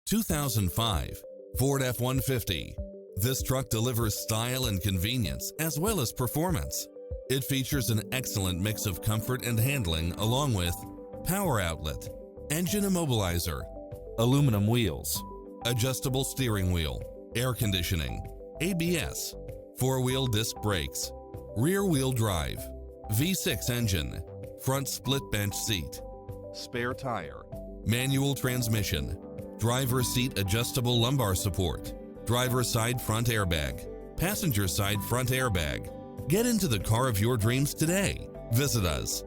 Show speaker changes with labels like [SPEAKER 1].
[SPEAKER 1] 2005 Ford F-150. This truck delivers style and convenience as well as performance. It features an excellent mix of comfort and handling along with power outlet, engine immobilizer, aluminum wheels, adjustable steering wheel, air conditioning, ABS, four-wheel disc brakes, rear-wheel drive, V6 engine, front split bench seat, spare tire, manual transmission, driver's seat adjustable lumbar support, driver's side front airbag, passenger side front airbag. Get into the car of your dreams today. Visit us.